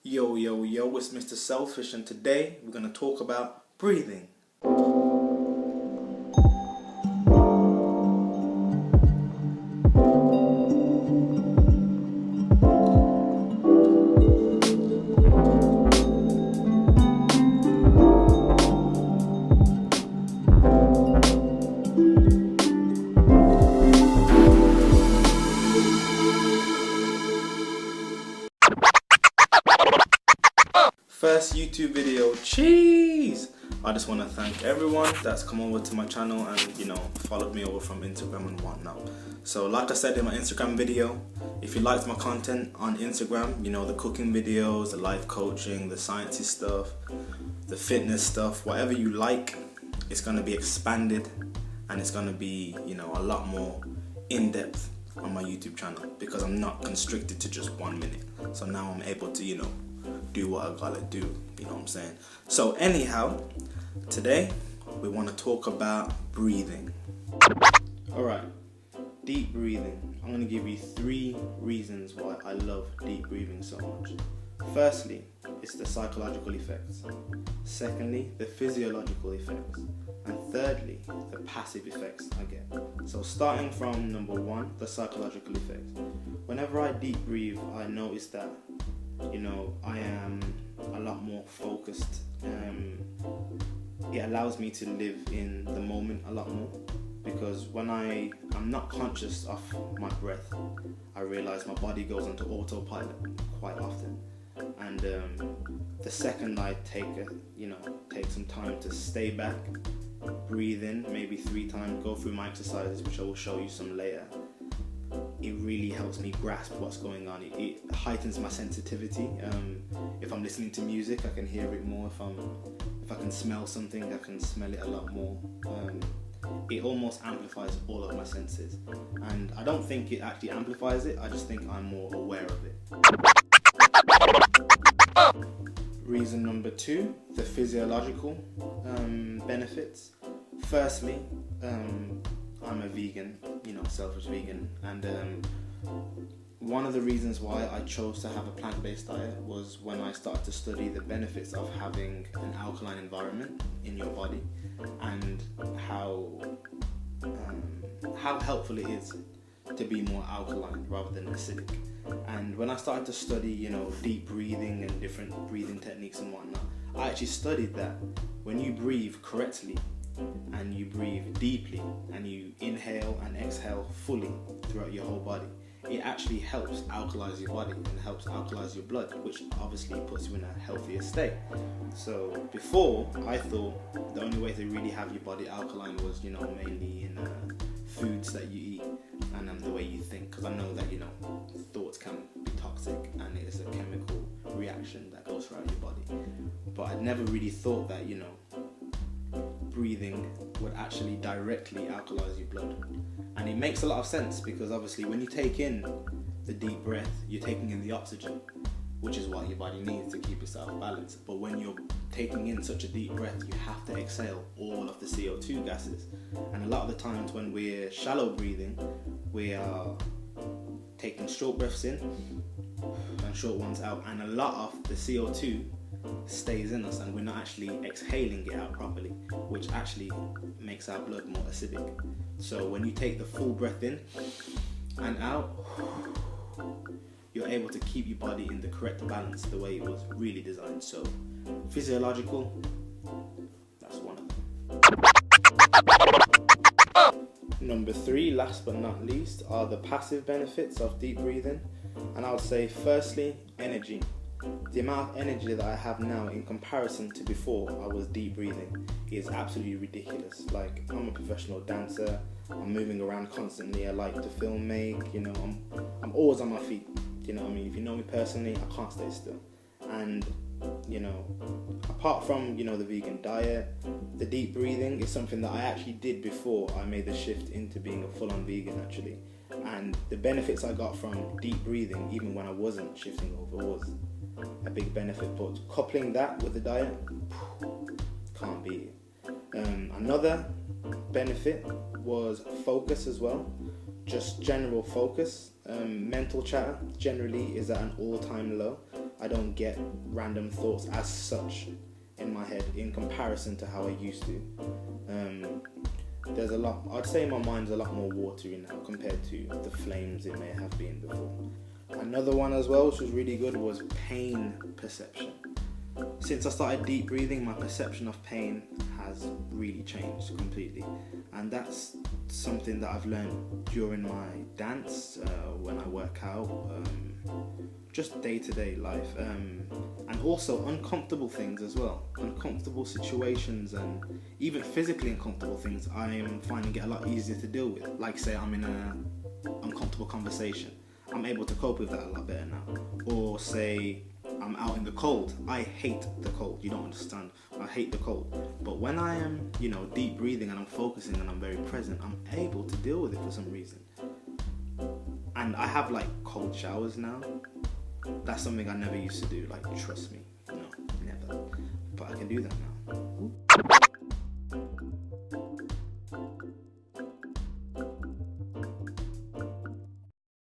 Yo, yo, yo, it's Mr. Selfish, and today we're going to talk about breathing. First YouTube video, cheese! I just want to thank everyone that's come over to my channel and followed me over from Instagram and whatnot. So like I said in my Instagram video, if you liked my content on Instagram, the cooking videos, the life coaching, the sciencey stuff, the fitness stuff, whatever you like, it's going to be expanded and it's going to be a lot more in-depth on my YouTube channel, because I'm not constricted to just 1 minute. So now I'm able to do what I gotta do, you know what I'm saying? So anyhow, today we want to talk about breathing. Alright, deep breathing. I'm going to give you 3 reasons why I love deep breathing so much. Firstly, it's the psychological effects. Secondly, the physiological effects. And thirdly, the passive effects I get. So starting from number 1, the psychological effects. Whenever I deep breathe, I notice that I am a lot more focused. It allows me to live in the moment a lot more, because when I'm not conscious of my breath, I realize my body goes into autopilot quite often. And the second I take some time to stay back, breathe in maybe 3 times, go through my exercises, which I will show you some later, it really helps me grasp what's going on. It heightens my sensitivity. If I'm listening to music, I can hear it more. If I can smell something, I can smell it a lot more. It almost amplifies all of my senses, and I don't think it actually amplifies it. I just think I'm more aware of it. Reason number 2, the physiological benefits. Firstly, I'm a vegan, selfish vegan, and one of the reasons why I chose to have a plant-based diet was when I started to study the benefits of having an alkaline environment in your body, and how helpful it is to be more alkaline rather than acidic. And when I started to study, deep breathing and different breathing techniques and whatnot, I actually studied that when you breathe correctly, and you breathe deeply, and you inhale and exhale fully throughout your whole body, it actually helps alkalize your body and helps alkalize your blood, which obviously puts you in a healthier state. So before, I thought the only way to really have your body alkaline was mainly in foods that you eat and the way you think, because I know that thoughts can be toxic and it is a chemical reaction that goes throughout your body. But I'd never really thought that breathing would actually directly alkalize your blood. And it makes a lot of sense, because obviously when you take in the deep breath, you're taking in the oxygen, which is what your body needs to keep itself balanced. But when you're taking in such a deep breath, you have to exhale all of the CO2 gases. And a lot of the times when we're shallow breathing, we are taking short breaths in and short ones out, and a lot of the CO2 stays in us and we're not actually exhaling it out properly, which actually makes our blood more acidic. So when you take the full breath in and out, you're able to keep your body in the correct balance, the way it was really designed. So physiological, that's one of them. Number 3, last but not least, are the passive benefits of deep breathing. And I would say firstly, energy. The amount of energy that I have now in comparison to before I was deep breathing is absolutely ridiculous. Like, I'm a professional dancer, I'm moving around constantly, I like to film make, I'm always on my feet, If you know me personally, I can't stay still. And apart from the vegan diet, the deep breathing is something that I actually did before I made the shift into being a full-on vegan actually. And the benefits I got from deep breathing, even when I wasn't shifting over, was a big benefit. But coupling that with the diet, can't beat it. Another benefit was focus as well, just general focus. Mental chatter generally is at an all-time low. I I don't get random thoughts as such in my head in comparison to how I used to. There's a lot, I'd say my mind's a lot more watery now compared to the flames it may have been before. Another one as well, which was really good, was pain perception. Since I started deep breathing, my perception of pain has really changed completely. And that's something that I've learned during my dance, when I work out, just day-to-day life, and also uncomfortable things as well, uncomfortable situations, and even physically uncomfortable things. I am finding it a lot easier to deal with. Like, say I'm in an uncomfortable conversation, I'm able to cope with that a lot better now. Or say I'm out in the cold. I hate the cold. You don't understand. I hate the cold. But when I am, deep breathing and I'm focusing and I'm very present, I'm able to deal with it for some reason. And I have like cold showers now. That's something I never used to do. Like, trust me, never. But I can do that now.